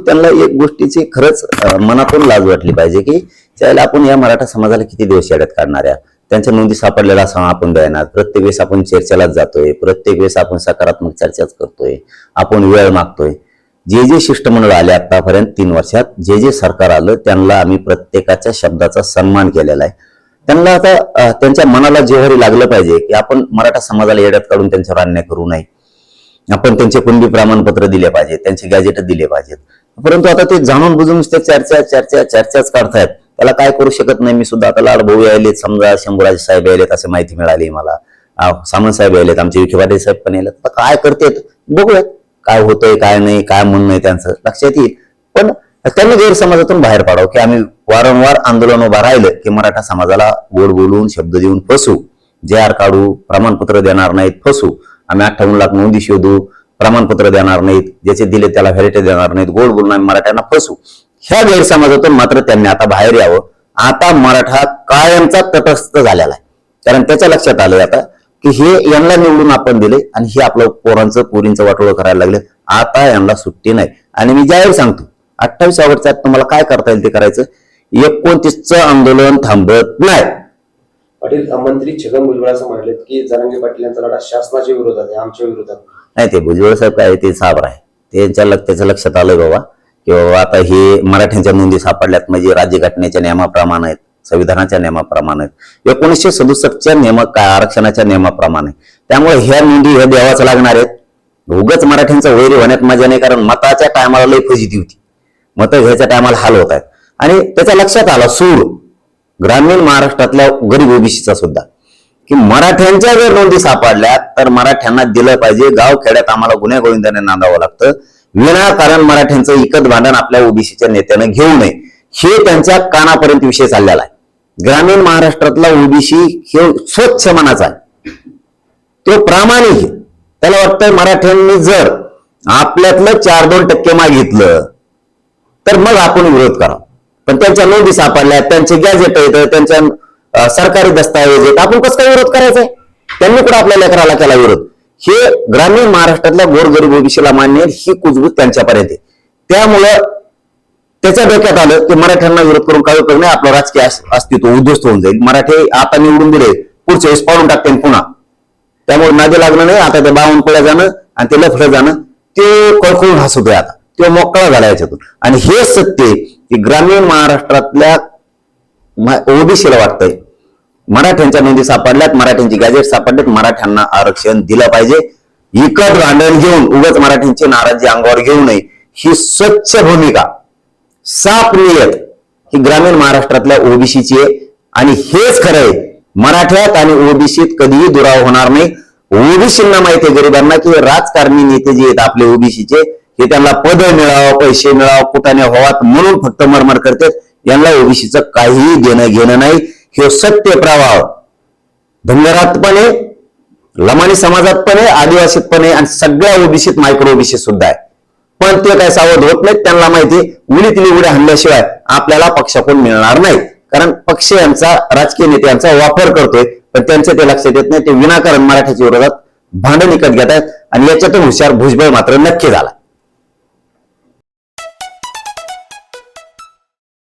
त्यांना एक गोष्टीची खरंच मनातून लाज वाटली पाहिजे की त्याला आपण या मराठा समाजाला किती दिवस येड्यात काढणार आहे. त्यांच्या नोंदी सापडलेला असं आपण देणार. प्रत्येक वेळेस आपण चर्चेलाच जातोय, प्रत्येक वेळेस आपण सकारात्मक चर्चाच करतोय, आपण वेळ मागतोय. जे शिष्टमंडळ आले आतापर्यंत 3 वर्षात, जे सरकार आलं त्यांना आम्ही प्रत्येकाच्या शब्दाचा सन्मान केलेला आहे. त्यांना आता त्यांच्या मनाला जेव्हारी लागलं पाहिजे की आपण मराठा समाजाला येड्यात काढून त्यांच्यावर अन्याय करू नये. आपण त्यांचे कुणबी प्रमाणपत्र दिले पाहिजे, त्यांचे गॅजेट दिले पाहिजेत. परंतु आता ते जाणून बुजून ते चर्चाच काढतायत. त्याला काय करू शकत नाही. मी सुद्धा आता लाडभाऊ यायलेत, समजा शंभूराजे साहेब यायलेत असे माहिती मिळाली मला. सामंत साहेब यायलेत, आमचे विखे पाटील साहेब पण यायलेत. आता काय करतेत बघूयात, काय होतंय काय नाही, काय म्हणणं आहे त्यांचं लक्षात येईल. पण त्यांनी गैरसमाजातून बाहेर पाडावं की आम्ही वारंवार आंदोलन उभा राहिलं की मराठा समाजाला गोड बोलून शब्द देऊन फसू, JR काढू, प्रमाणपत्र देणार नाहीत, फसू. आम्ही 58 लाख नोंदी शोधू, प्रमाणपत्र देणार नाहीत, ज्याचे दिले त्याला व्हॅलिटी देणार नाहीत, गोड बोलून आम्ही मराठ्यांना फसू. ह्या गैरसमाजातून मात्र त्यांनी आता बाहेर यावं. आता मराठा कायमचा तटस्थ झालेला आहे. कारण त्याच्या लक्षात आलंय आता की हे यांना निवडून आपण दिले आणि हे आपलं पोरींचं वाटोळं करायला लागले. आता यांना सुट्टी नाही. आणि मी जाहीर सांगतो 28 ऑगस्टच्या तुम्हाला काय करता येईल ते करायचं. 29चं आंदोलन थांबत नाही. पाटील, मंत्री छगन भुजबळ असं म्हटलेत की जरांगे पाटील यांचा लढा शासनाच्या विरोधात आहे, आमच्या विरोधात नाही. ते भुजबळ साहेब काय ते साबर आहे. त्याच्या लक्षात आलंय बाबा की बाबा आता हे मराठ्यांच्या नोंदी सापडल्यात म्हणजे राज्यघटनेच्या नियमाप्रमाणे आहेत, संविधानाच्या नियमाप्रमाणे आहेत, 1967च्या आरक्षणाच्या नियमाप्रमाणे. त्यामुळे ह्या नोंदी ह्या द्यावाच लागणार आहेत. उगाच मराठ्यांचा वैरी होण्यात मजा नाही. कारण मताच्या टायमाला लई फजिती होती, मतं घ्यायच्या टायमाला हाल होत आहेत. आणि त्याच्या लक्षात आला सूर ग्रामीण महाराष्ट्रातल्या गरीब ओबीसीचा सुद्धा की मराठ्यांच्या जर नोंदी सापडल्या तर मराठ्यांना दिलं पाहिजे. गाव खेड्यात आम्हाला गुन्हे गोविंदाने नांदावं लागतं. विनाकारण मराठ्यांचं इकत भांडण आपल्या ओबीसीच्या नेत्यानं घेऊ नये, हे त्यांच्या कानापर्यंत विषय चाललेला आहे. ग्रामीण महाराष्ट्रातला ओबीसी हे स्वच्छ मनाचा आहे, तो प्रामाणिक आहे. त्याला वाटतं मराठ्यांनी जर आपल्यातलं 4-2% मागितलं तर मग आपण विरोध करावा. पण त्यांच्या नोंदी सापडल्या, त्यांचे गॅजेट आहेत, त्यांच्या सरकारी दस्तावेज आहेत, आपण कसं काय विरोध करायचा आहे. त्यांनी कुठं आपल्या लेकराला केला विरोध. हे ग्रामीण महाराष्ट्रातल्या गोरगरीब ओबीसीला मान्य आहे. ही कुजबूज त्यांच्यापर्यंत आहे. त्यामुळं त्याच्या डोक्यात आलं की मराठ्यांना विरोध करून काय उपयोग नाही, आपलं राजकीय अस्तित्व उद्ध्वस्त होऊन जाईल. मराठी आता निवडून दिले, पुढच्या वेळेस पाडून टाकते पुन्हा. त्यामुळे नादी लागलं नाही. आता ते बावनकुळ्या जाणं आणि ते लफडं जाणं ते कळकळून हसतोय. आता तो मोकळा झाला याच्यातून. आणि हे सत्य की ग्रामीण महाराष्ट्रातल्या ओबीसीला वाटतंय मराठ्यांच्या नोंदी सापडल्यात, मराठ्यांची गॅजेट सापडल्यात, मराठ्यांना आरक्षण दिलं पाहिजे. इकत भांडण घेऊन उगाच मराठ्यांची नाराजी अंगावर घेऊ नये, ही स्वच्छ भूमिका, साफ नियत ही ग्रामीण महाराष्ट्रातल्या ओबीसीची आहे. आणि हेच खरं आहे, मराठ्यात आणि ओबीसीत कधीही दुराव होणार नाही. ओबीसींना माहिती आहे गरिबांना की राजकारणी नेते जे आहेत आपले ओबीसीचे, हे त्यांना पद मिळावं, पैसे मिळावं, कुटाने व्हावात म्हणून फक्त मरमर करतात. यांना ओबीसीचं काहीही देणं घेणं नाही. हे सत्य प्रवाह धनगरात पण आहे, लमाणी समाजात पण आहे, आदिवासीत पण आहे आणि सगळ्या ओबीसीत मायक्रो ओबीसी सुद्धा आहे. पण ते काय सावध होत नाहीत. त्यांना माहिती उडीतली उड्या हल्ल्याशिवाय आपल्याला पक्षाकडून मिळणार नाही. कारण पक्ष यांचा, राजकीय नेते यांचा वापर करतोय. पण त्यांचं ते लक्षात येत नाही. ते विनाकारण मराठ्याच्या विरोधात भांडण विकत घेत आहेत. आणि याच्यातून हुशार भुजबळ मात्र नक्की झाला.